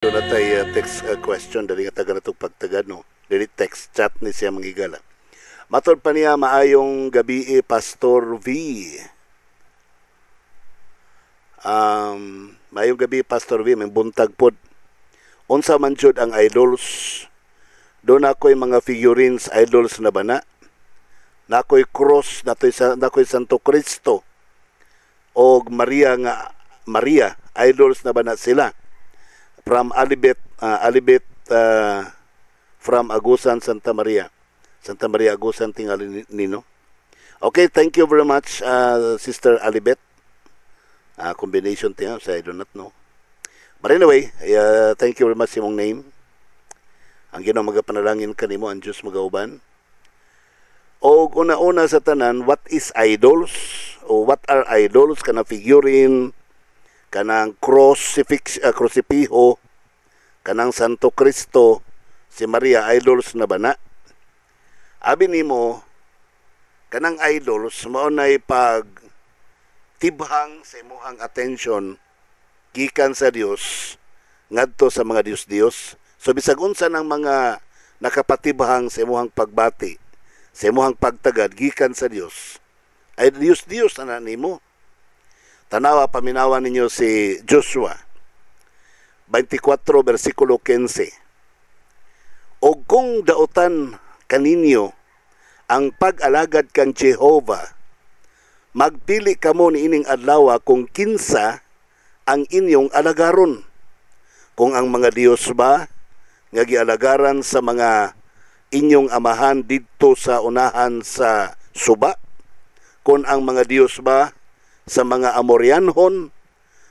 Doon na tayo text question dali nga taga natong pagtagad no. Dili text chat ni siya mangigala. Matod pa niya maayong gabi Pastor V. Maayong gabi Pastor V, may buntag pod. Unsa man jud ang idols? Doon ako'y mga figurines idols na bana. Nako'y cross, nako'y Santo Cristo o Maria idols na bana sila. From Alibet from Agusan, Santa Maria Agusan tingali nino. Okay, thank you very much Sister Alibet. Combination tiya, so I do not know. But anyway, thank you very much imong name. Ang Ginoo magapanalangin kanimo, ang Dios magauban. O una-una sa tanan, what is idols? O what are idols? Kana figurine, kanang krusipiho, kanang Santo Cristo, si Maria, idols na bana. Abi nimo, kanang idols, maunay pag tibhang sa imuhang attention gikan sa Dios ngadto sa mga Dios. So bisag unsa ng mga nakapatibhang sa imuhang pagbati, sa imuhang pagtagad gikan sa Dios, ay Dios na nimo. Tanawa, paminawa ninyo si Joshua 24 versikulo 15. O kung dautan kaninyo ang pag-alagad kang Jehovah, magpili kamo ni ining adlaw kung kinsa ang inyong alagaron. Kung ang mga Dios ba nga gialagaran sa mga inyong amahan didto sa unahan sa suba, kung ang mga Dios ba sa mga Amorianhon,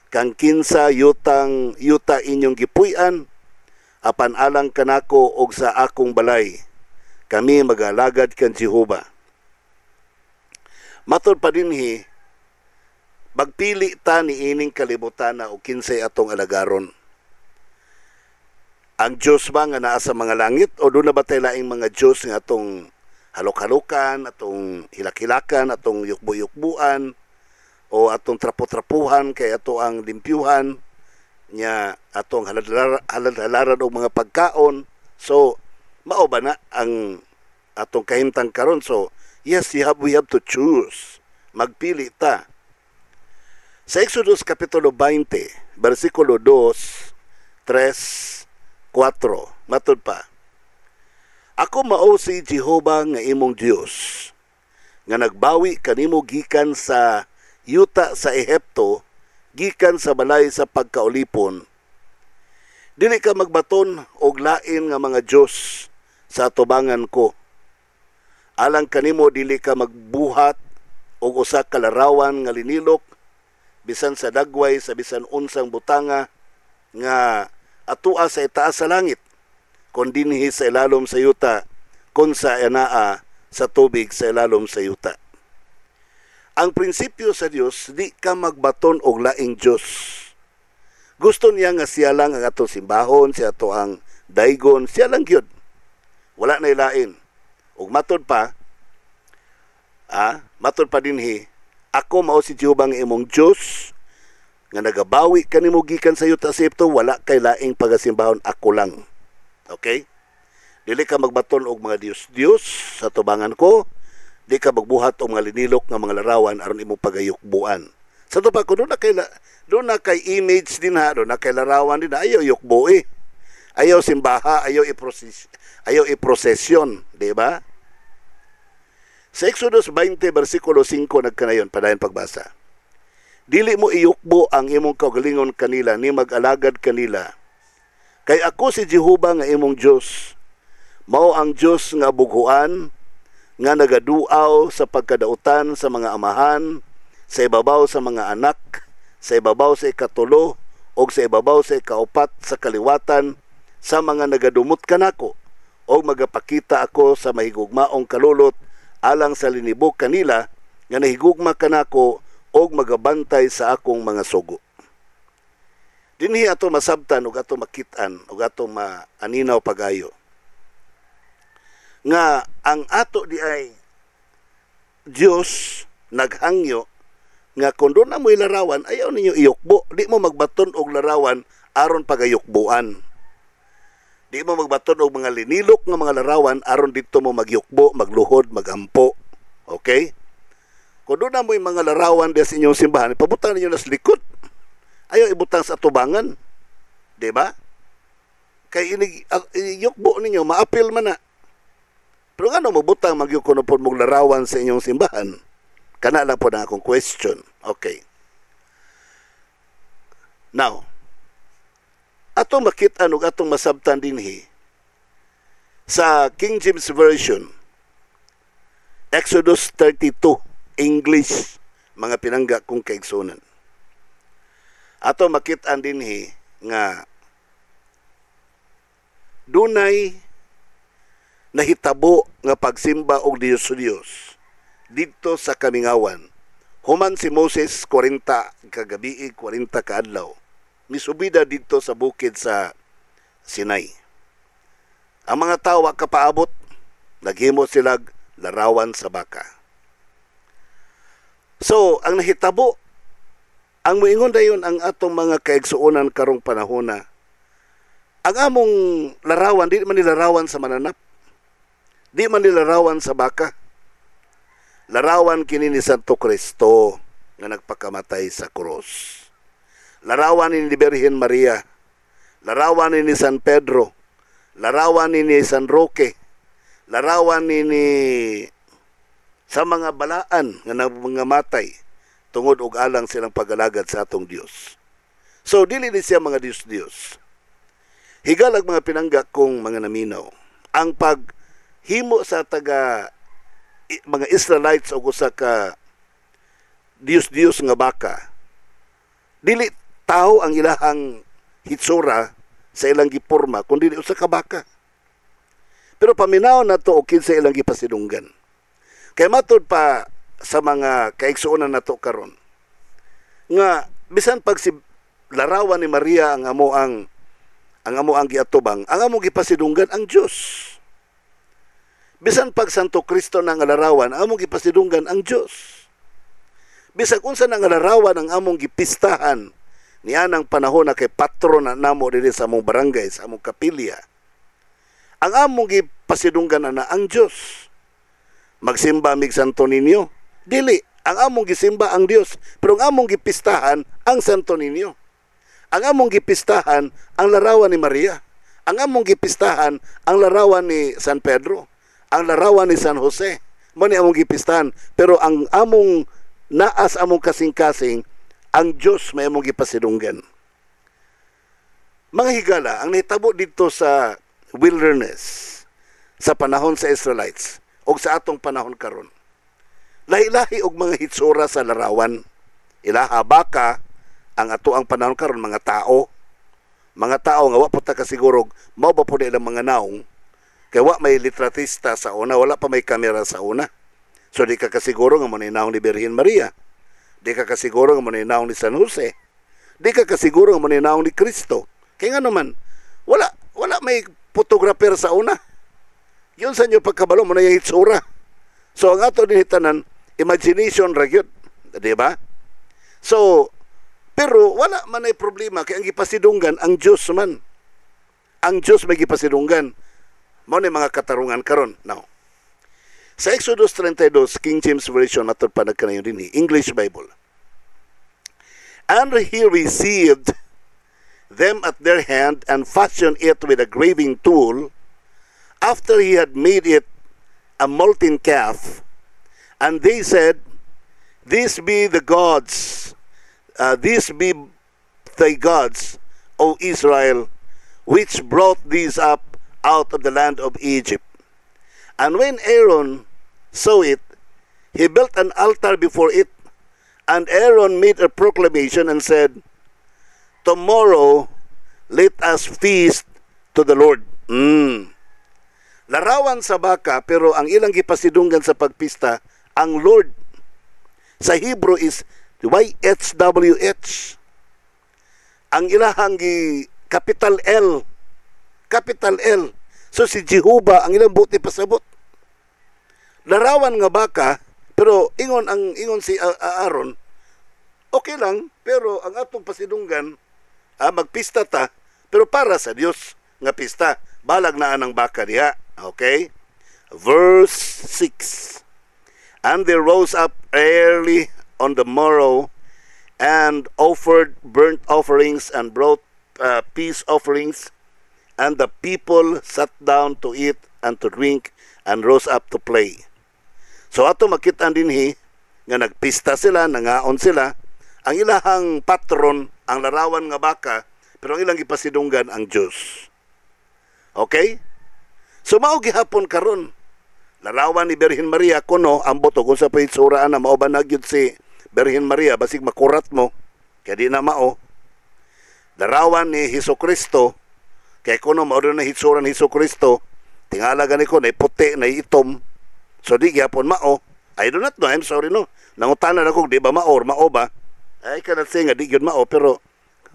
kang kinsa yuta inyong gipuy-an, apan alang kanako og sa akong balay, kami magalagad kan Jehovah. Matod pa dinhi, magpili ta ni ining kalibutan na o kinsay atong alagaron. Ang Diyos ba nga naa sa mga langit o doon na ba tayo laing mga Diyos nga atong halok-halukan, atong hilak-hilakan, atong yukbo-yukbuan, o atong trapo-trapuhan kay ato ang limpyuhan nya atong halad-halaran og mga pagkaon. So mao ba na ang atong kahimtang karon? So yes, we have to choose. Magpili ta. Sa Exodus kapitulo 20 versikulo 2, 3, 4 matod pa, ako mao si Jehovah nga imong Dios nga nagbawi kanimo gikan sa yuta sa Ehipto, gikan sa balay sa pagkaulipon. Dili ka magbaton og lain nga mga Dios sa atubangan ko. Alang kanimo dili ka magbuhat og usa ka larawan nga linilok bisan sa dagway sa bisan unsang butanga nga atua sa itaas sa langit, kun dinhi sa ilalom sa yuta, kun sa anaa sa tubig sa ilalom sa yuta. Ang prinsipyo sa Dios, di ka magbaton og laing Dios. Gusto niya nga siya lang ang atong simbahon, siya ato ang daigon, siya lang gyud. Wala na ilain. Ug matod pa dinhi, ako mao si Jehovah nga imong Dios nga nagabawi kanimo gikan sa yuta sa Ehipto, wala kay laing pagasimbahon, ako lang. Okay? Dili ka magbaton og mga Dios sa tubangan ko. Di ka magbuhat o mga linilok ng mga larawan aron imong pagayukbuan. Sa to pa ko doon na kay image din ha, doon na kay larawan din, ayaw yukbo ayaw simbaha, ayaw iprosesyon, di ba? Sa Exodus 20 versikulo 5 nagkanayon, padayon pagbasa. Dili mo iyukbo ang imong kaugalingon kanila, ni mag-alagad kanila. Kay ako si Jehovah nga imong Dios, mao ang Dios nga buguan, nga nagaduaw sa pagkadautan sa mga amahan, sa ibabaw sa mga anak, sa ibabaw sa ikatulo, o sa ibabaw sa ikaupat sa kaliwatan, sa mga nagadumot kanako, o magapakita ako sa mahigugmaong kalulot, alang sa linibok kanila, nga nahigugma kanako, o magabantay sa akong mga sugo. Dinhi ato masabtan, o ato makitaan, o ato maaninaw pagayo, nga ang ato di ay Dios naghangyo nga kung doon na mo'y larawan, ayaw ninyo iyukbo. Di mo magbaton og larawan aron pagayukbuan. Di mo magbaton og mga linilok nga mga larawan aron dito mo magyukbo, magluhod, magampo. Okay? Kung doon na mo yung mga larawan diya sa inyong simbahan, pabutang ninyo na sa likod. Ayaw ibutang sa atubangan. Di ba? Kay yukbo ninyo, maapil man na. Pero nga mabutang magyukuno po mong larawan sa inyong simbahan? Kana lang po na akong question. Okay. Now, atong makita og atong masabtan dinhi sa King James Version, Exodus 32, English, mga pinangga kong kaigsunan. Atong makita dinhi nga dunay nahitabo nga pagsimba og Dios sa Dios dito sa Kamingawan. Human si Moses 40 kagabi, 40 kaadlaw. Misubida dito sa bukid sa Sinai. Ang mga tao wa kapaabot, naghimo sila larawan sa baka. So, ang nahitabo, ang moingon dayon ang atong mga kaigsuonan karong panahon na ang among larawan, di man nilarawan sa mananap. Di man nilarawan sa baka. Larawan kini ni Santo Cristo nga nagpakamatay sa krus. Larawan ni Birhen Maria. Larawan ni San Pedro. Larawan ni San Roque. Larawan ni sa mga balaan nga nangamatay tungod og alang silang pagalagad sa atong Dios. So, dili ni siya mga Dios-Dios. Higalag mga pinangga kong mga naminaw, ang paghimo sa mga Israelites o usa ka Dios nga baka, dili tao ang ilahang hitsura sa ilang giporma, kundi usa ka baka. Pero paminaw na to o kinsa ilang gipasidunggan. Kaya matod pa sa mga kaigsuonan na to karon, nga bisan pag si larawan ni Maria ang amo ang giatubang, ang among gipasidunggan ang Dios. Bisan pag Santo Cristo nang larawan, ang among gipasidunggan ang Dios. Bisag unsa nang larawan ang among gipistahan niya ng panahon na kay patron na namo diri sa among barangay, sa among kapilya. Ang among gipasidunggan na ang Dios. Magsimba mig Santo Niño, dili, ang among gisimba ang Dios, pero ang among gipistahan ang Santo Niño. Ang among gipistahan ang larawan ni Maria. Ang among gipistahan ang larawan ni San Pedro. Ang larawan ni San Jose. Mo ni among gipistahan. Pero ang among naas among kasing-kasing, ang Diyos may among gipasidunggan. Mga higala, ang nahitabo dito sa wilderness, sa panahon sa Israelites, o sa atong panahon karon, lahi-lahi og mga hitsura sa larawan. Ilaha baka, ang ato ang panahon karon mga tao nga wa po ta kasigurog mao ba po nilang mga naong kay wa may litratista sa una, wala pa may kamera sa una, so di ka kasiguro nga mo ni naong ni Birhen Maria, di ka kasiguro nga mo ni naong ni San Jose, di ka kasiguro nga mo ni naong ni Cristo. Kaya nga naman wala may photographer sa una, yun sa inyo pagkabalo mo na yung hitsura. So ang ato din hitanan imagination ra gyud, di ba? So pero wala man ay problema kay ang gipasidunggan ang Dios man. Ang Dios may gipasidunggan. Mao ni mga katarungan karon. Now, sa Exodus 32, King James Version matod pa nagkanayon dinhi, English Bible. And he received them at their hand and fashioned it with a graving tool after he had made it a molten calf. And they said, These be the gods, these be thy gods, O Israel, which brought these up out of the land of Egypt. And when Aaron saw it, he built an altar before it, and Aaron made a proclamation and said, Tomorrow let us feast to the Lord. Larawan sa baka, pero ang ilang gipasidunggan sa pagpista, ang Lord. Sa Hebrew is YHWH. Ang ilahang capital L. Capital L. So si Jehovah ang ilang buti pasabot. Larawan nga baka, pero ingon si Aaron, okay lang, pero ang atong pasidunggan magpista ta, pero para sa Dios nga pista. Balag na anang baka diha. Okay? Verse 6. And they rose up early on the morrow and offered burnt offerings and brought peace offerings, and the people sat down to eat and to drink and rose up to play. So ato makita dinhi nga nagpista sila, nangaon sila. Ang ilahang patron ang larawan nga baka, pero ang ilang ipasidunggan ang Diyos. Okay? So mao gihapon karon. Larawan ni Birhen Maria kuno ang boto kung sa paitsura na mao ba nagyud si Birhen Maria basig makurat mo kaya di na mao. Larawan ni Hesukristo kay kuno mao na hitsura ni Hesukristo tingala gani ko na puti na itom. So di gyapon mao. I do not know, I'm sorry no. Nangutanan ako di ba mao or mao ba? I cannot say nga di gyud mao pero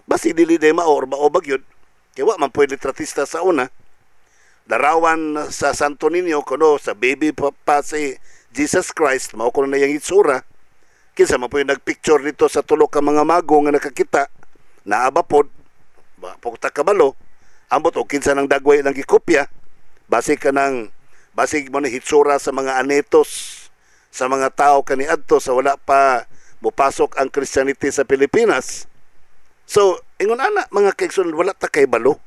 basi dili day mao or mao ba gyud. Kaya wa man pwede tratista sa una. Larawan sa Santo Niño kuno sa baby pa si Jesus Christ mao kuno na yang itsura. Kinsa man pwede nagpicture dito sa tulo ka mga mago nga nakakita na abapod pagta kabalo ambot og kinsa nang dagway lang gikopya basig mo ni hitsura sa mga anetos sa mga tao kaniadto sa wala pa mupasok ang Christianity sa Pilipinas. So ingon ana mga kaigsoon wala ta kay balo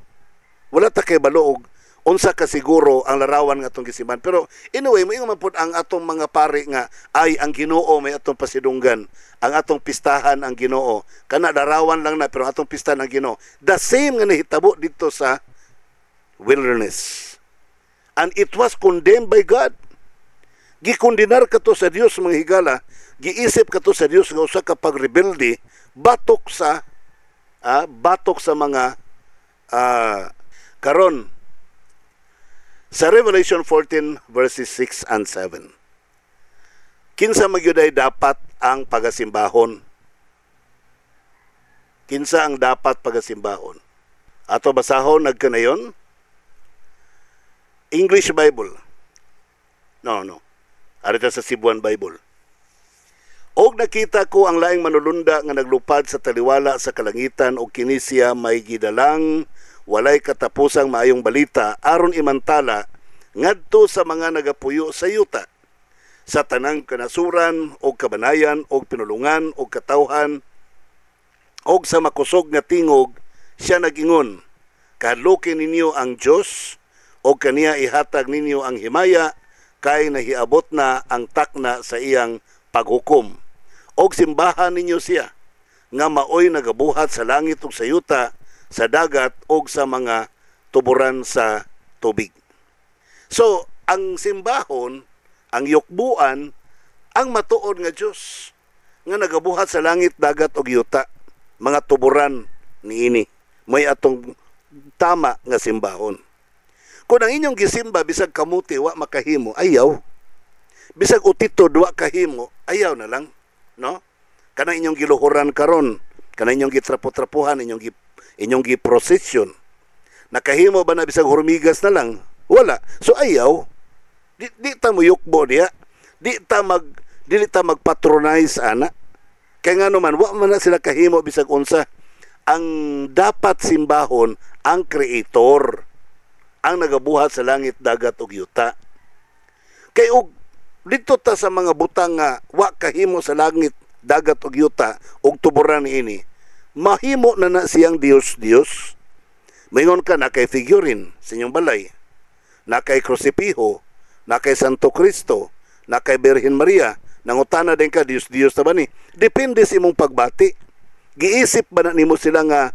og unsa ka siguro ang larawan nga atong gisiman. Pero anyway, moingon man pud ang atong mga pari nga ay ang Ginoo may atong pasidunggan, ang atong pistahan ang Ginoo. Kana larawan lang na pero atong pistahan ang Ginoo. The same nga nahitabo dito sa wilderness. And it was condemned by God. Gikondenar kato sa Dios mga higala, giisip kato sa Dios nga usa ka pagrebelde batok sa mga karon sa Revelation 14 verses 6 and 7. Kinsa magyuday dapat ang pagasimbahon? Kinsa ang dapat pagasimbahon? Ato basahon nagkanayon? English Bible. No. Arita sa Cebuan Bible. Og nakita ko ang laing manulunda nga naglupad sa taliwala sa kalangitan og kini siya may gidalang walay katapusang maayong balita aron imantala ngadto sa mga nagapuyo sa yuta sa tanang kanasuran og kabanayan og pinulungan og katawhan og sa makusog nga tingog siya nagingon kahadlokin ninyo ang Dios og kaniya ihatag ninyo ang himaya kay nahiabot na ang takna sa iyang paghukom. Og simbahan ninyo siya nga maoy nagabuhat sa langit ug sa yuta, sa dagat og sa mga tuburan sa tubig. So, ang simbahon, ang yukbuan, ang matuod nga Dios nga nagabuhat sa langit, dagat og yuta, mga tuburan niini. May atong tama nga simbahon. Kung ang inyong gisimba bisag kamuti wa makahimo, ayaw. Bisag utito wa kahimo, ayaw na lang, no? Kana inyong giluhuran karon, kana inyong gitrapo-trapuhan, inyong giprosesyon. Nakahimo ba na bisag hormigas na lang? Wala. So ayaw. Di ta mo yukbo diya. Dili ta magpatronize ana. Kaya nga naman wa man na sila kahimo bisag unsa. Ang dapat simbahon ang Creator, ang nagabuhat sa langit, dagat ug yuta. Kay og dito ta sa mga butang nga wa kahimo sa langit, dagat ug yuta ug tuburan ini, mahimo na siyang Dios. Mayingon ka na kay figurine sa inyong balay, na kay krusipiho, na kay Santo Cristo, na kay Birhen Maria, nangutana din ka Dios ta ba ni? Depende sa imong pagbati. Giisip ba na nimo sila nga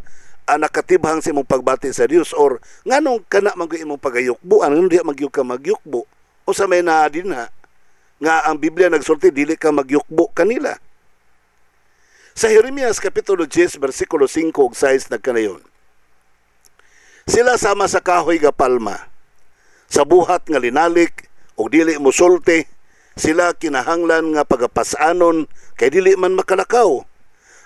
nakatibhang sa imong pagbati sa Dios or nganong kana man imong pagayukbo anon diha magyug ka magyukbo o sa may naa din nga ang Biblia nagsulti dili ka magyukbo kanila. Sa Jeremias kapitulo 10 bersikulo 5 ug 6 nagkanayon, sila sama sa kahoy nga palma sa buhat nga linalik ug dili mosulti, sila kinahanglan nga pagapasanon kay dili man makalakaw.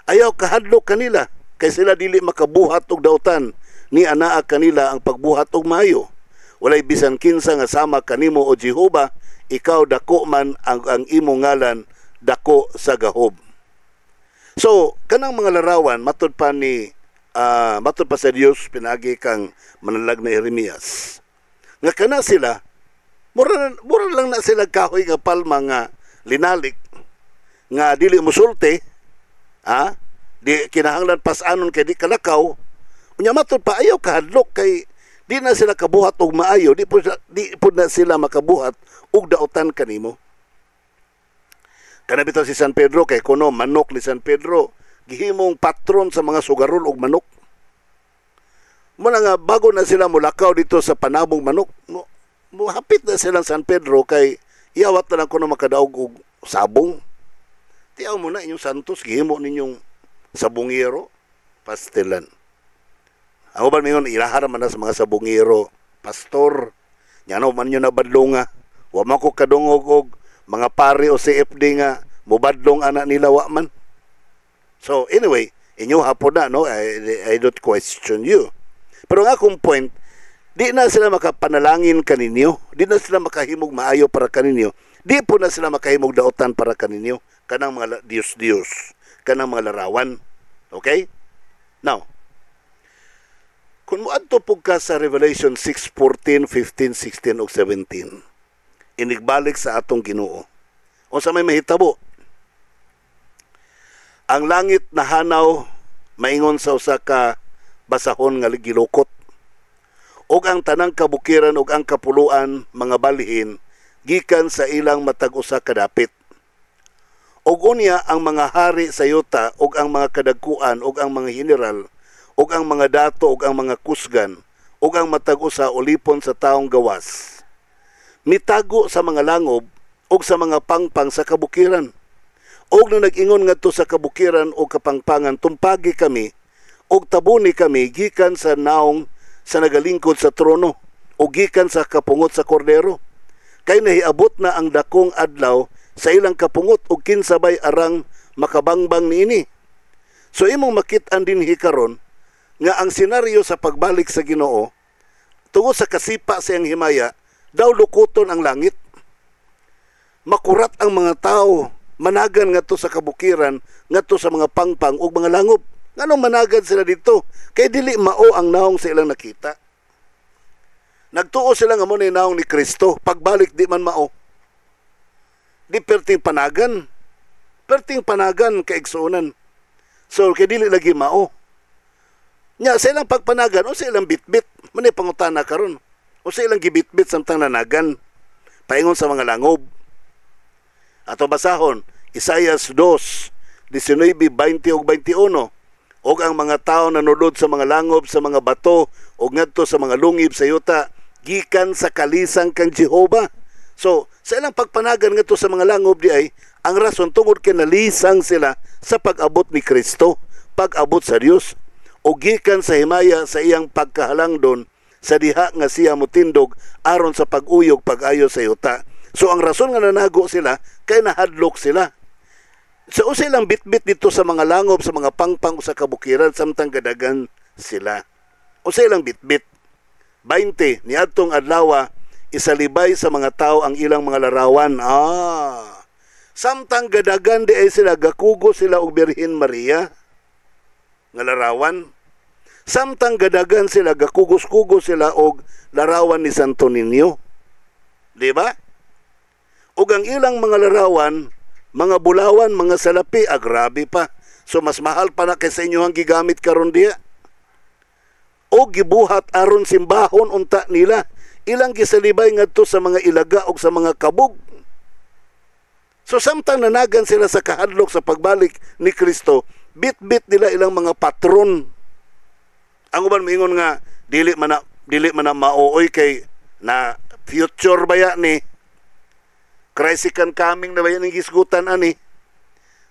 Ayaw kahadlok kanila kay sila dili makabuhat og dautan ni anaa kanila ang pagbuhat og maayo. Walay bisan kinsa nga sama kanimo o Jehova, ikaw dako man ang imong ngalan dako sa gahob. So kanang mga larawan matud pa ni matod pa sa Dios pinagi kang manalag na Jeremias. Nga kana sila mura lang na sila kahoy nga palma nga linalik nga dili musulti, di kinahanglan pasanon kay di kalakaw. Unya matod pa ayaw kahadlok kay di na sila kabuhat og maayo, di po na sila makabuhat og daotan kanimo. Kana bitaw si San Pedro kay kuno manok ni San Pedro gihimong patron sa mga sugarol og manok. Muna nga bago na sila mulakaw dito sa panabong manok, hapit na silang San Pedro kay iyawat na lang kuno makadaog og sabong. Tiyaw mo na inyong santos, gihimo ninyong sabongero, pastelan. Ako ba ngayon, ilahara man na sa mga sabongero, pastor, nyano man nyo na badlonga, wa man ko kadungog og mga pare o CFD nga, mubadlong anak nila wa man. So anyway, inyo hapon na, no? I don't question you. Pero ang akong point, di na sila makapanalangin kaninyo, di na sila makahimog maayo para kaninyo, di po na sila makahimog daotan para kaninyo, kanang mga Diyos-Diyos, kanang mga larawan. Okay? Now, kung muadto po ka sa Revelation 6:14, 15, 16, o 17, inigbalik sa atong Ginoo. O sa may mahitabo, ang langit na hanaw, maingon sa usa ka basahon nga gilukot, og ang tanang kabukiran og ang kapuluan mga balhin gikan sa ilang matag usa ka dapit. Og unya ang mga hari sa yuta og ang mga kadagkuan og ang mga general og ang mga dato og ang mga kusgan og ang matag usa ulipon sa taong gawas mitago sa mga langob og sa mga pangpang sa kabukiran. Og na nag-ingon ngadto sa kabukiran o kapangpangan, tumpagi kami og tabuni kami gikan sa naong sa nagalingkod sa trono o gikan sa kapungot sa kordero. Kay nahiabot na ang dakong adlaw sa ilang kapungot og kinsabay arang makabangbang niini. So imong makit-an dinhi karon nga ang senaryo sa pagbalik sa Ginoo tungod sa kasipa sa iyang himaya, daw lukuton ang langit. Makurat ang mga tao, managan ngadto sa kabukiran, ngadto sa mga pangpang ug mga langob. Nganong managan sila dito? Kay dili mao ang naong sa ilang nakita. Nagtuo sila nga mo ni naong ni Kristo, pagbalik di man mao. Di perting panagan. Perting panagan kaigsunan. So kay dili lagi mao. Nya sa ilang pagpanagan o sa ilang bitbit, manay pangutana karon. O sa ilang gibitbit samtang nanagan, paingon sa mga langob. Ato basahon, Isaias 2, 19, 20 ug 21. Og ang mga tao nanulod sa mga langob, sa mga bato, o ngadto sa mga lungib sa yuta, gikan sa kalisang kang Jehova. So, sa ilang pagpanagan ngadto sa mga langob di ay, ang rason tungod kay nalisang sila sa pag-abot ni Kristo, pag-abot sa Dios, o gikan sa himaya sa iyang pagkahalangdon, sa diha nga siya mutindog aron sa pag-uyog pag-ayo sa yuta. So ang rason nga nanago sila kay nahadlok sila. So silang bitbit dito sa mga langob, sa mga pangpang sa kabukiran samtang gadagan sila. O silang bitbit. 20 niadtong adlaw isalibay sa mga tao ang ilang mga larawan. Samtang gadagan di ay sila gakugo sila og Birhen Maria nga larawan. Samtang gadagan sila, gakugos-kugos sila og larawan ni Santo Niño. Di ba? Og ang ilang mga larawan, mga bulawan, mga salapi, grabe pa. So mas mahal pa na kaysa inyo ang gigamit karon diya. O gibuhat aron simbahon unta nila. Ilang gisalibay ngadto sa mga ilaga o sa mga kabog. So samtang nanagan sila sa kahadlok sa pagbalik ni Kristo, bit-bit nila ilang mga patron. Ang uban moingon nga dili man na maooy kay na future baya ni Christ kan coming na baya ning gisgutan ani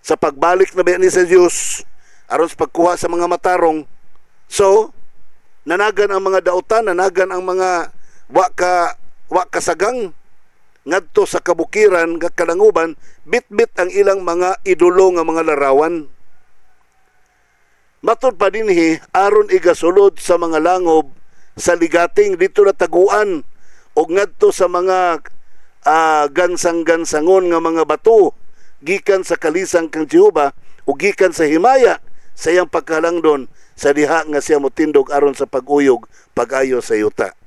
sa pagbalik na baya ni sa Dios aron sa pagkuha sa mga matarong. So nanagan ang mga dautan, nanagan ang mga wa kasagang ngadto sa kabukiran nga kalanguban, bit-bit ang ilang mga idolo nga mga larawan. Matod pa dinhi aron igasulod sa mga langob sa ligating dito na taguan o ngadto sa mga gansang-gansangon nga mga bato gikan sa kalisang kang Jehova o gikan sa himaya sa iyang pagkalangdon sa diha nga siya motindog aron sa pag-uyog pag-ayo sa yuta.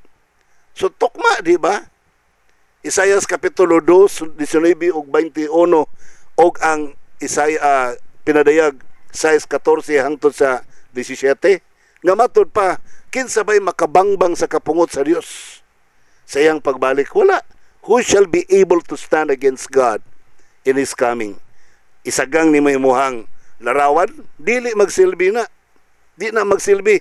So tukma, di ba? Isaias kapitulo 2, 19 ug 21 og ang pinadayag Isaias 14 hangtod sa 17 nga matud pa kinsa bay makabangbang sa kapungot sa Dios sa iyang pagbalik. Wala. Who shall be able to stand against God in His coming? Isagang ni may imuhang larawan, dili magsilbi na. Di na magsilbi.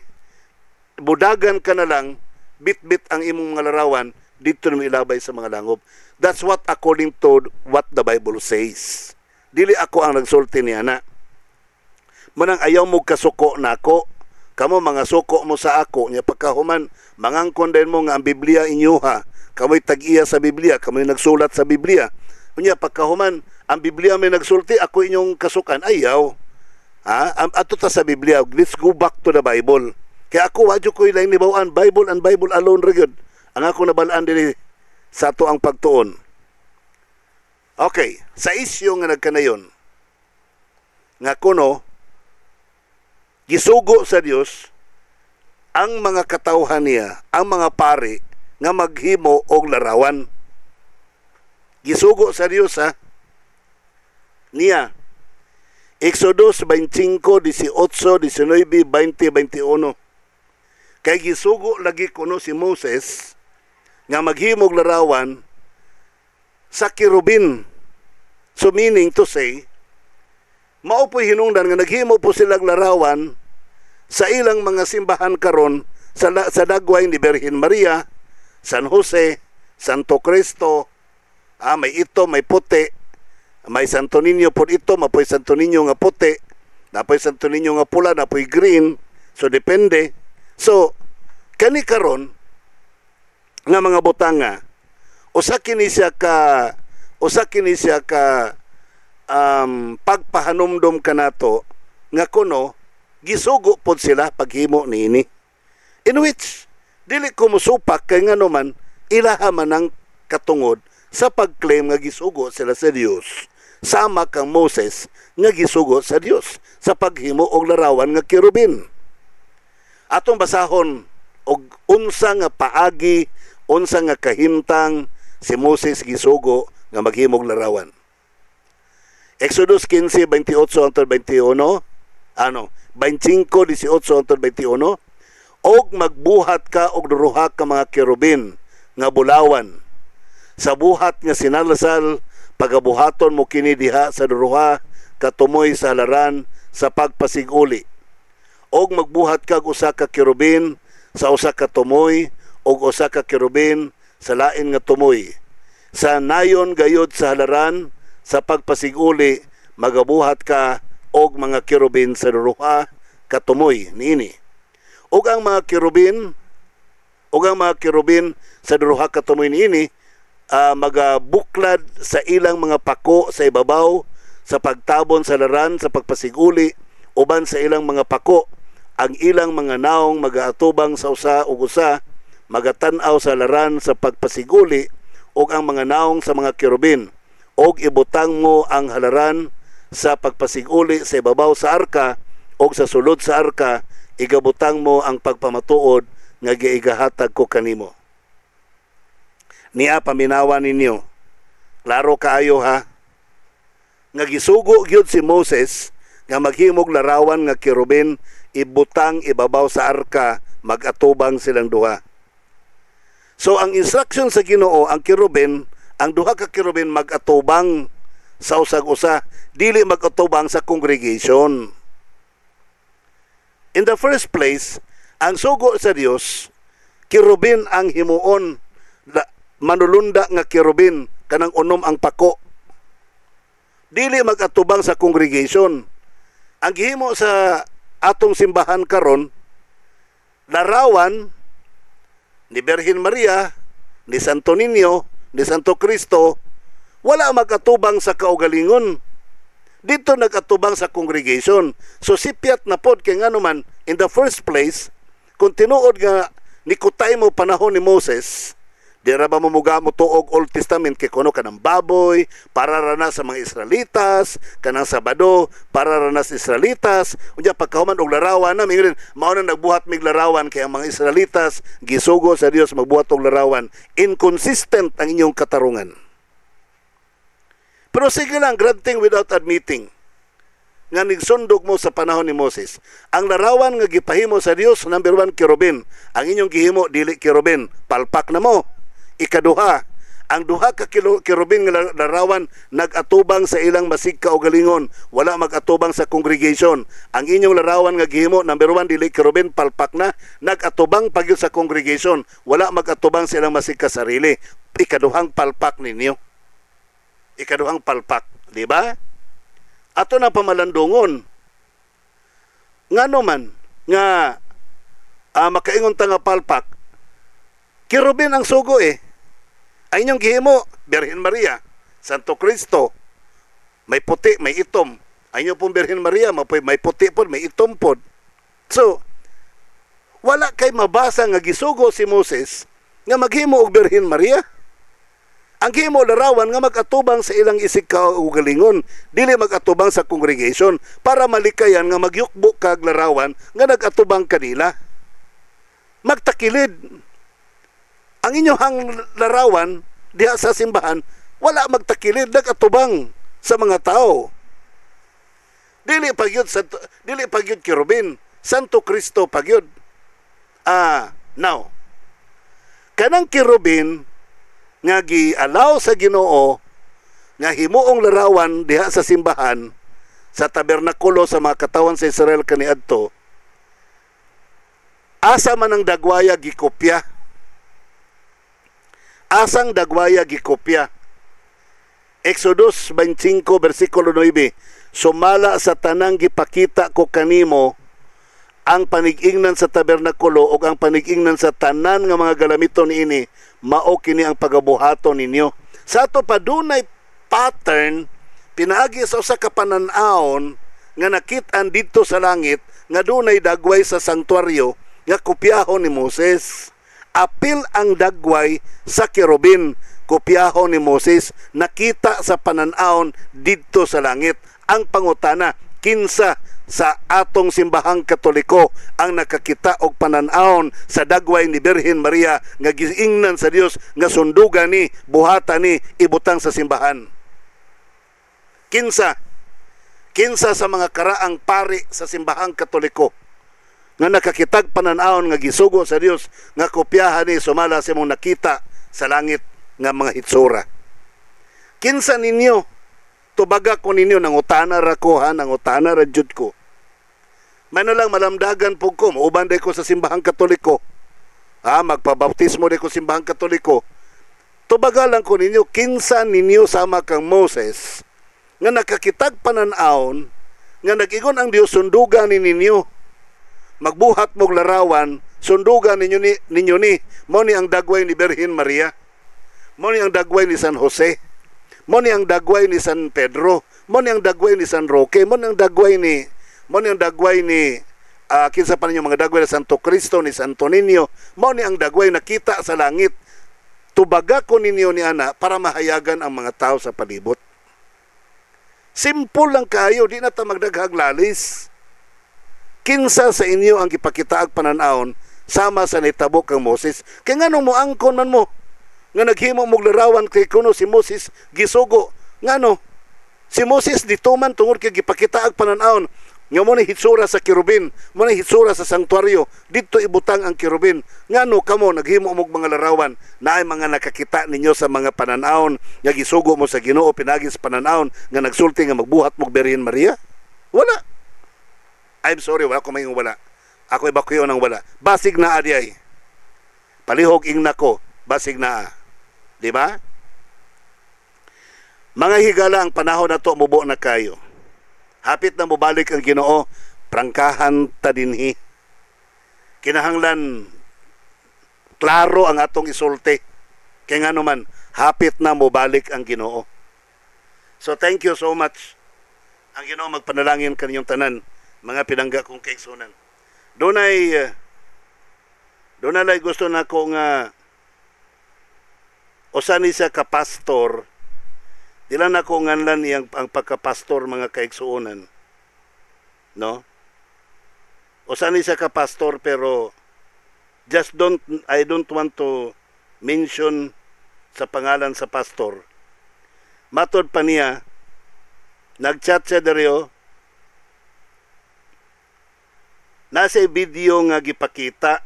Budagan ka na lang, bit-bit ang imong mga larawan, dito na ilabay sa mga langob. That's what according to what the Bible says. Dili ako ang nagsulti niya na. Manang ayaw mo kasuko na ako, kamo mga suko mo sa ako, niya pagkahuman, mangangkon din mo nga ang Biblia inyuha, kamoy tag-iya sa Biblia, kamoy nagsulat sa Biblia. Niya pagkahuman, ang Biblia may nagsulti, ako inyong kasukan, ayaw. Ato ta sa Biblia, let's go back to the Bible. Kaya ako, wadyo ko ilang nibawaan, Bible and Bible alone rin. Ang ako nabalaan din sa ato ang pagtuon. Okay, sa isyo nga nagkanayon, nga kuno, gisugo sa Dios ang mga katawhan niya, ang mga pari nga maghimo og larawan. Gisugo sa Dios niya. Exodus 25, 18, 19, 20, 21. Kay gisugo lagi kuno si Moses nga maghimo og larawan sa kirubin. So meaning to say, mao po'y hinungdan nga naghimo po silang larawan sa ilang mga simbahan karon sa dagway ni Birhen Maria, San Jose, Santo Cristo, may ito, may puti, may Santo Niño po ito, mapoy Santo Niño nga puti, napoy Santo Niño nga pula, napoy green, so depende. So, kani karon nga mga butanga, usa kini siya ka pagpahanumdom kanato nga kuno gisugo pod sila paghimo niini, in which dili ko musupak kay ngano man ilaha man ang katungod sa pagclaim nga gisugo sila sa Dios, sama kang Moses nga gisugo sa Dios sa paghimo og larawan nga kirubin. Atong basahon og unsa nga paagi, unsa nga kahimtang si Moses gisugo nga maghimo og larawan. Exodus 15, 28 hangtod 21, 25, 18 hangtod 21, og magbuhat ka og duruha ka mga kerubin nga bulawan. Sa buhat nga sinalasal, pagabuhaton mo kini diha sa duruha katumoy sa halaran sa pagpasiguli. Og magbuhat ka og usa ka kerubin sa usa ka tumoy og usa ka kerubin sa lain nga tumoy. Sa nayon gayod sa halaran sa pagpasiguli, magabuhat ka og mga kerubin sa duruha katumoy niini. Og ang mga kerubin sa duruha katumoy niini magabuklad sa ilang mga pako sa ibabaw sa pagtabon sa laran sa pagpasiguli, uban sa ilang mga pako ang ilang mga naong magaatubang sa usa ug usa, magatan-aw sa laran sa pagpasiguli og ang mga naong sa mga kerubin, og ibutang mo ang halaran sa pagpasiguli sa ibabaw sa arka, og sa sulod sa arka igabutang mo ang pagpamatuod nga giigahatag ko kanimo. Niya paminawa ninyo, klaro kaayo ha, nga gisugo gyud si Moses nga maghimog larawan nga kerubin, ibutang ibabaw sa arka, magatubang silang duha. So ang instruction sa Ginoo, ang kerubin, ang duha ka kerubin magatubang sa usag-usa, dili magatubang sa congregation. In the first place, ang sugo sa Dios, kerubin ang himuon, manulunda nga kerubin, kanang unom ang pako. Dili magatubang sa congregation. Ang gihimo sa atong simbahan karon, larawan ni Birhen Maria, ni Santo Niño, ni Santo Cristo, wala magatubang sa kaugalingon. Dito nagatubang sa congregation. So sipyat na pod kay ngano man, in the first place, kung tinuod nga nikutay mo panahon ni Moses, Di ra ba mamuga mo tuog Old Testament kay kuno kanang baboy para rana sa mga Israelitas, kanang Sabado para rana sa Israelitas. Unya pagkahuman og larawan na mingon mao na nagbuhat mig larawan kay ang mga Israelitas gisugo sa Dios magbuhat og larawan. Inconsistent ang inyong katarungan. Pero sige lang, granting without admitting nga nigsundog mo sa panahon ni Moses. Ang larawan nga gipahimo sa Dios, number 1, kirubin. Ang inyong gihimo, dili kirubin. Palpak na mo. Ikaduha, ang duha ka kirubin nga larawan nag-atubang sa ilang masigka o galingon, wala mag-atubang sa congregation. Ang inyong larawan nga gihimo, number 1, dili kirubin, palpak na, nag-atubang pagyud sa congregation, wala mag-atubang sa ilang masigka sarili. Ikaduhang palpak ninyo. Ikaduhang palpak, di ba? Ato na pamalandungon. Ngano man nga makaingon ta nga palpak, kirubin ang sugo Ay inyong gihimo, Birhen Maria, Santo Cristo, may puti, may itom. Ay inyong pong Birhen Maria, may puti po, may itom po. So, wala kay mabasa nga gisugo si Moses nga maghimo og Birhen Maria. Ang gihimo larawan nga mag-atubang sa ilang isig ka o galingon, dili mag-atubang sa congregation para malikayan nga magyukbo kag larawan nga nag-atubang kanila. Magtakilid. Ang inyong larawan diha sa simbahan, wala magtakilid, nag-atubang sa mga tao. Dili pagyud kirubin, Santo Cristo pagyud. Now, kanang kirubin nga gi-allow sa Ginoo nga himuong larawan diha sa simbahan sa tabernakulo sa mga katawan sa Israel kaniadto, asa man ang dagwaya gikopya. Asang dagwaya gikopya. Exodus 25 versikulo 9, sumala sa tanang gipakita ko kanimo ang panig-ingnan sa tabernakulo o ang panig-ingnan sa tanan nga mga galamiton niini, mao kini ang pagabuhaton ninyo. Sa ato pa dunay pattern pinaagi sa usa ka panan-aon nga nakit-an didto sa langit nga dunay dagway sa sanktuaryo nga kopyahon ni Moses. Apil ang dagway sa kirubin, kopyahon ni Moses, nakita sa panan-aon didto sa langit. Ang pangutana, kinsa sa atong simbahang Katoliko ang nakakita og panan-aon sa dagway ni Birhen Maria nga giingnan sa Dios nga sundugan ni, buhatan ni, ibutang sa simbahan? Kinsa sa mga karaang pari sa simbahang Katoliko nga nakakitag panan-aon nga gisugo sa Dios nga kopyahan ni sumala sa imong nakita sa langit nga mga hitsura? Kinsa ninyo? Tubaga ko ninyo, nangutana ra ko ha, nangutana ra jud ko. May na lang malamdagan po ko, mauban day ko sa simbahang Katoliko. Magpabaptismo day ko sa simbahang Katoliko. Tubaga lang ko ninyo, kinsa ninyo sama kang Moses nga nakakitag panan-aon nga nag-ingon ang Dios sundugan ni ninyo. Magbuhat mog larawan, sundugan ninyo ni, mo ni ang dagway ni Birhen Maria, mo ni ang dagway ni San Jose, mo ni ang dagway ni San Pedro, mo ni ang dagway ni San Roque, mo ni ang dagway ni kinsa pa ninyo mga dagway ni Santo Cristo, ni Santo Niño, mo ni ang dagway nakita sa langit. Tubaga ko ninyo ni ana para mahayagan ang mga tao sa palibot. Simple lang kayo, di na ta magdaghag lalis. Kinsa sa inyo ang gipakitaag panan-aon sama sa nitabo kang Moses? Kay nganong mo angkon man mo nga naghimo mog larawan kay kuno si Moses gisugo. Ngano? Si Moses dituman tungod kay gipakitaag panan-aon nga mo ni hitsura sa kirubin, mo ni hitsura sa sanktuaryo, didto ibutang ang kirubin. Ngano kamo naghimo mog mga larawan naay mga nakakita ninyo sa mga panan-aon nga gisugo mo sa Ginoo pinagi sa panan-aon nga nagsulti nga magbuhat mog Birhen Maria? Wala. I'm sorry, wala ko mayong wala. Ako ebakuyo ng wala. Basig na adyay. Palihog ingna ko, basig na. Di ba? Mga higala, ang panahon na to mubo na kayo. Hapit na mubalik ang Ginoo, prangkahan ta dinhi. Kinahanglan klaro ang atong isulti. Kaya nga naman, hapit na mubalik ang Ginoo. So thank you so much. Ang Ginoo magpanalangin kaninyong tanan, mga pinangga kong kaigsunan. Doon ay gusto na ko nga o sani siya kapastor, dila na ko nganlan iyang ang pagkapastor mga kaigsuonan. No? O sani siya kapastor pero I don't want to mention sa pangalan sa pastor. Matod pa niya, nagchat siya deriyo, nasa video nga gipakita.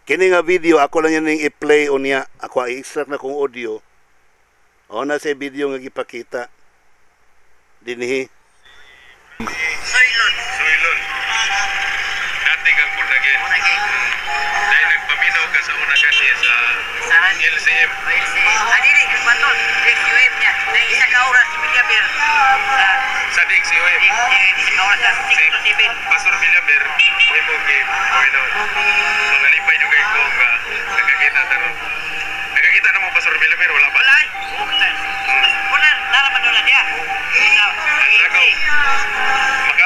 Kini nga video, ako lang yan i-play o niya. Ako i-extract na kong audio. O, nasa video nga gipakita. Dinhi. Soylon. Dati kang Born-again. Dahil nagpaminaw ka sa una kasi sa LCM. Adili, patol, DXUM niya. May isa ka oras, Villaber. Sa DXUM. Isa ka oras, 6 to 7. Pastor Villaber, may mo game. So nalipay nyo kayo kung nakakita na rin. Nakakita na mo Pastor Villaber, wala ba? Wala. Wala, nalaman doon na niya. Nagaw.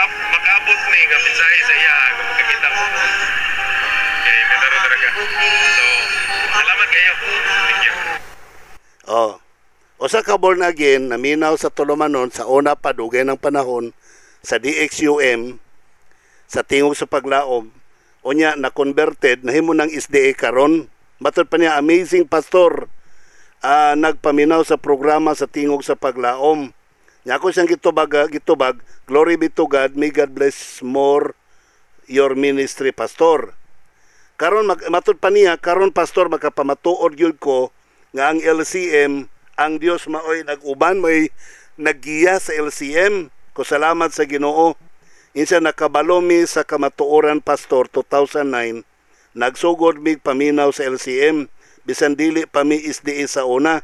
Makaabot ni nga mensahe sa iya kung makakita mo. Okay, metaro talaga. So, salamat kayo. Thank you. Oh. O sa born again, naminaw sa tulumanon sa una pa dugay ng panahon sa DXUM sa tingog sa paglaom. O niya na converted nahimo ng SDA karon. Matod pa niya amazing pastor. Nagpaminaw sa programa sa tingog sa paglaom. Nya ako siyang gitubag, glory be to God, may God bless more your ministry, pastor. Karon matod pa niya, karon pastor makapamatuod gyud ko nga ang LCM, ang Dios maoy nag-uban mo'y naggiya sa LCM. Ko salamat sa Ginoo. Insa nakabalo mi sa kamatuoran pastor 2009, nagsugod mig paminaw sa LCM, bisan dili pa mi SDA sa una.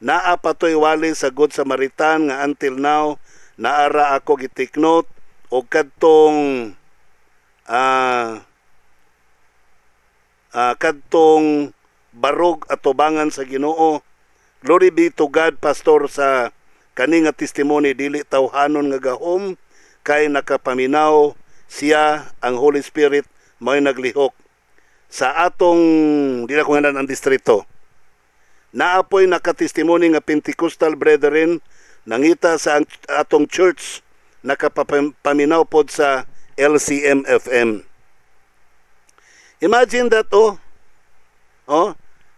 Naa patoy wali sa Good Samaritan nga until now naara ako gitik note og kadtong kadtong barog at tubangan sa Ginoo. Glory be to God, pastor, sa kani nga testimony dili tawhanon nga gahom kay nakapaminaw siya ang Holy Spirit may naglihok sa atong dili ko ngalan ang distrito. Naapoy nakatestimony nga Pentecostal brethren nangita sa atong church nakapaminaw pod sa LCM FM. Imagine that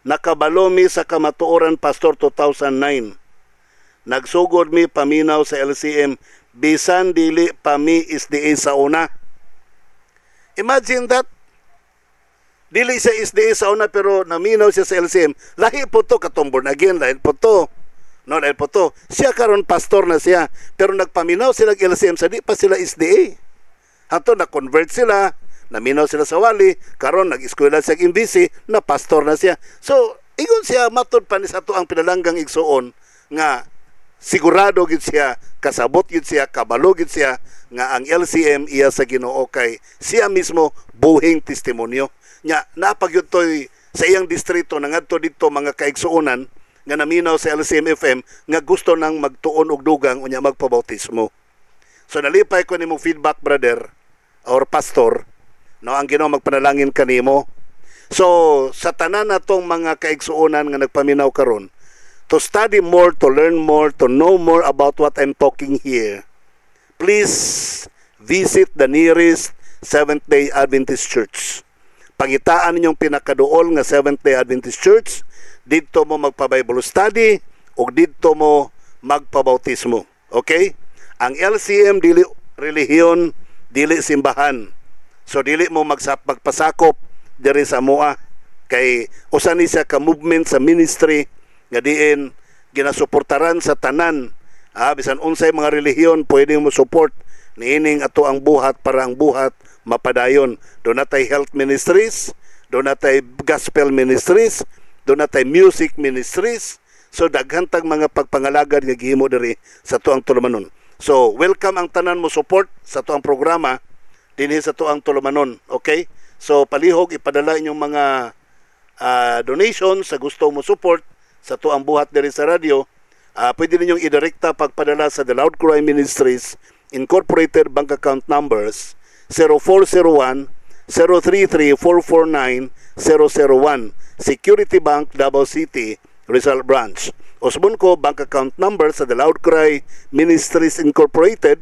nakabalo mi sa kamatuoran pastor 2009. Nagsugod mi paminaw sa LCM bisan dili pa mi SDA sa una. Imagine that. Dili sa SDA sa una pero naminaw siya sa LCM. Lahi po to katong born again, lahi po to. No, lahi po to. Siya karon pastor na siya pero nagpaminaw sila LCM sa di pa sila SDA. Hato na convert sila, naminaw sila sa wali, karon nag-eskwela sa MBC, na pastor na siya. So, ingon siya matod pa ni sa to ang pinalanggang igsuon nga sigurado gid siya, kasabot gid siya, kabalo gid siya nga ang LCM iya sa Ginoo kay siya mismo buhing testimonyo. Nya napagyud toy sa iyang distrito nangadto didto mga kaigsuonan nga naminaw sa LCM FM nga gusto nang magtuon og dugang unya magpabautismo. So nalipay ko nimong feedback, brother or pastor, no, ang Ginoo magpanalangin kanimo. So sa tanan natong mga kaigsuonan nga nagpaminaw karon, to study more, to learn more, to know more about what I'm talking here, please visit the nearest Seventh-day Adventist Church. Pangitaan ninyong pinakaduol nga Seventh-day Adventist Church, dito mo magpa-Bible study o dito mo magpabautismo. Okay? Ang LCM dili relihiyon, dili simbahan. So dili mo magpasakop diri sa moa kay usa ni siya ka movement sa ministry nga diin ginasuportaran sa tanan. Bisan unsay mga relihiyon pwede mo support niining ato ang buhat para ang buhat mapadayon. Doon natay health ministries, doon natay gospel ministries, doon natay music ministries. So daghantag mga pagpangalagad nga gihimo diri sa tuang tulumanon. So welcome ang tanan mo support sa tuang programa dinhi sa tuang tulumanon. Okay? So palihog ipadala inyong mga donations sa gusto mo support sa tuang buhat diri sa radio. Pwede ninyong idirekta pagpadala sa The Loud Cry Ministries Incorporated bank account numbers 0401-033-449-001 Security Bank, Davao City, Rizal Branch. Usbon ko bank account number sa The Loud Cry Ministries Incorporated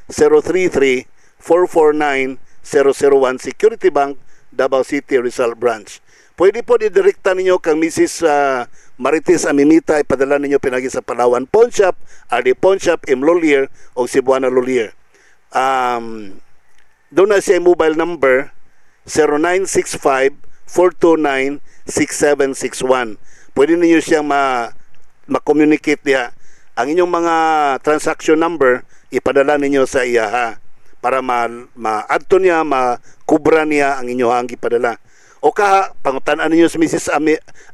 0401-033-449-001 Security Bank, Davao City, Rizal Branch. Pwede po didirekta ninyo kang Mrs. Marites Amimita, ipadala ninyo pinagi sa Palawan Pawn Shop, RD Pawn Shop, M. Lolier o Cebuana Lolier. Doon na siya mobile number 0965-429-6761. Pwede ninyo siyang ma-communicate diha. Ang inyong mga transaction number, ipadala ninyo sa iya para ma-add to niya, makubra niya ang inyong ipadala. O kaha, pangutanaan ninyo sa Mrs.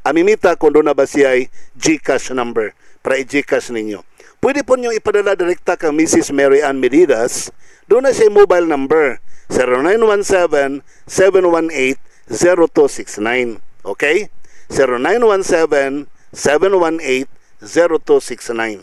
Amimita kung doon na ba siya ay GCash number para i-GCash ninyo. Pwede po nyo ipadala direkta kang Mrs. Mary Ann Medidas. Doon na siya mobile number 0917-718-0269. Okay? 0917-718-0269.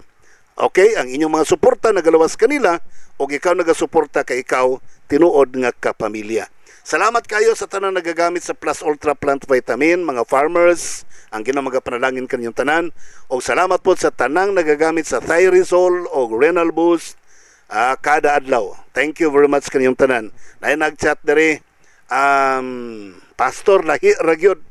Okay? Ang inyong mga suporta nagalawas kanila o ikaw nagasuporta kay ikaw tinuod nga kapamilya. Salamat kayo sa tanang nagagamit sa Plus Ultra Plant Vitamin, mga farmers, ang ginamagapanalangin kanyang tanan. O salamat po sa tanang nagagamit sa Thyrizol o Renal Boost kada adlaw. Thank you very much kanyang tanan. Na nag-chat dere, Pastor Lahi Ragyod,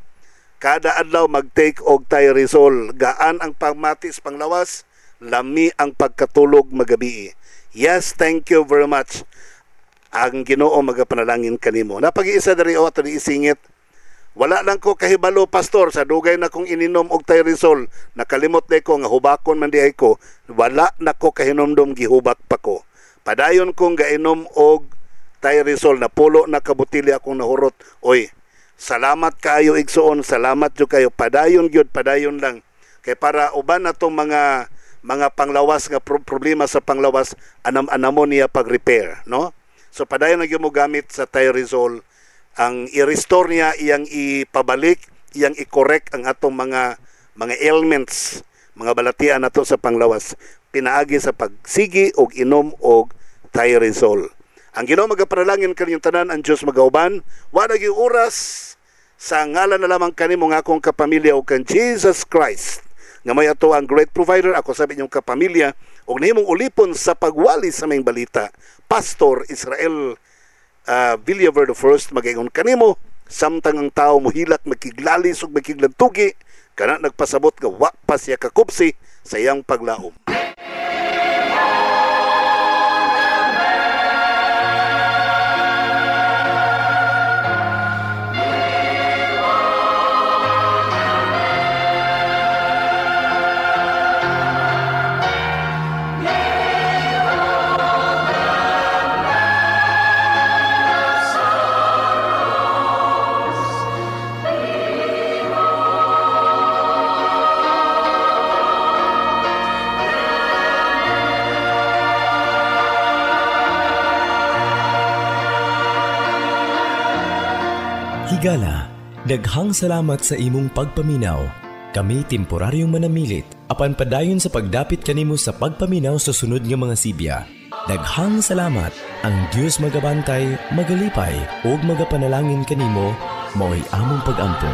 kada adlaw mag-take og Thyrizol. Gaan ang pagmatis panglawas, lami ang pagkatulog magabi. Yes, thank you very much. Ang Ginoo magapanalangin kanimo. Napag-iisa diri o ato ni isingit. Wala lang ko kahibalo, Pastor, sa dugay na kong ininom og Thyrizol. Nakalimot na ko nga hubakon man diay ko. Wala na ko kahinomdom gihubak pa ko. Padayon kong gainom og Thyrizol na pulo na kabutilya akong nahurot. Oy, salamat kayo igsoon, salamat jud kayo. Padayon gyud, padayon lang. Kay para uban natong mga panglawas nga problema sa panglawas, anam-anamon niya pag-repair, no? So padayon na mo gamit sa Thyrizol, ang i-restore niya, iyang ipabalik, iyang i-correct ang atong mga ailments, mga balatian nato sa panglawas. Pinaagi sa pagsigi og inom og Thyrizol. Ang Ginoo magapanalangin kanyang tanan, ang Dios magauban. Wa na gyud oras sa ngalan na lamang kanimo nga akong kapamilya og kan Jesus Christ. Nga may ato ang great provider, ako sabi inyong kapamilya, og nahimong ulipon sa pagwali sa may balita. Pastor Israel Villaver I, magaingon kanimo, samtang ang tao muhilak, magkiglalis ug magkiglantugi, kana nagpasabot nga wa pa siya kakupsi sa iyang paglaom. Higala, daghang salamat sa imong pagpaminaw. Kami temporaryong manamilit, apan padayon sa pagdapit kanimo sa pagpaminaw sa sunod nga mga sibya. Daghang salamat. Ang Dios magabantay, magalipay, ug magapanalangin kanimo, mao'y among pag-ampo.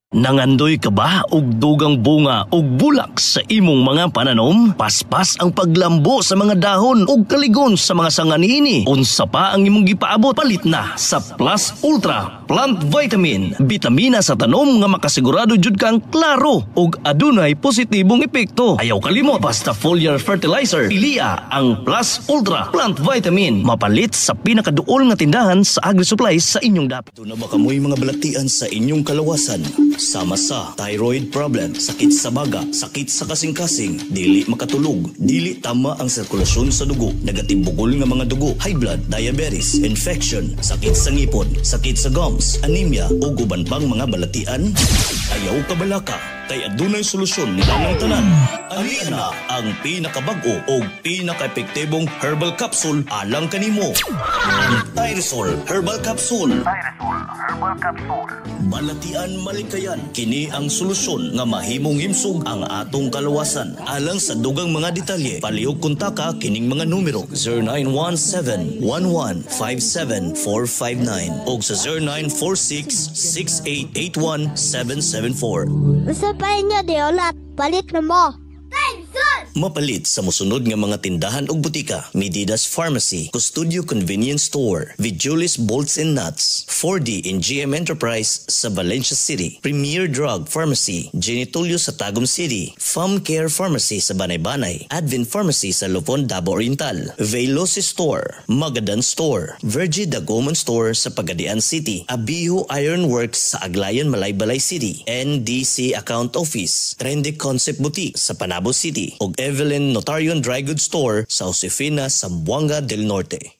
Nangandoy ka ba og dugang bunga og bulak sa imong mga pananom? Paspas ang paglambo sa mga dahon og kaligon sa mga sanga niini. Unsa pa ang imong gipaabot? Palit na sa Plus Ultra Plant Vitamin. Bitamina sa tanom nga makasigurado jud kang klaro og adunay positibong epekto. Ayaw kalimot, basta foliar fertilizer. Piliya ang Plus Ultra Plant Vitamin. Mapalit sa pinakaduol nga tindahan sa agri-supplies sa inyong dapit. Ito na ba kamoy mga balatian sa inyong kalawasan? Sama sa thyroid problem, sakit sa baga, sakit sa kasing-kasing, dili makatulog, dili tama ang sirkulasyon sa dugo, nagatibukol nga mga dugo, high blood, diabetes, infection, sakit sa ngipon, sakit sa gums, anemia o guban pang mga balatian. Ayaw ka balaka, kay adunay solusyon nila ng tanan. Ani na ang pinakabag-o o pinaka-epektibong herbal capsule alang kanimo. Ang Tyresol Herbal Capsule. Balatian malikayan, kini ang solusyon nga mahimong himsog ang atong kalawasan. Alang sa dugang mga detalye, palihog kontaka kining mga numero 0917-1157-459 o sa 0946-6881-774. Usa pa inyo, Deolat. Palit na mo. Mapalit sa musunod nga mga tindahan ug butika: Medidas Pharmacy, Custodio Convenience Store, Vijulis Bolts and Nuts, 4D and GM Enterprise sa Valencia City, Premier Drug Pharmacy, Genitulio sa Tagum City, Farm Care Pharmacy sa Banay-Banay, Advent Pharmacy sa Lupon, Davao Oriental, Veloci Store, Magadan Store, Virgie Dagoman Store sa Pagadian City, Abiho Iron Works sa Aglayan, Malaybalay City, NDC Account Office, Trendy Concept Boutique sa Panabo City, ug Evelyn Notarion Dry Goods Store sa Josefina, Zamboanga del Norte.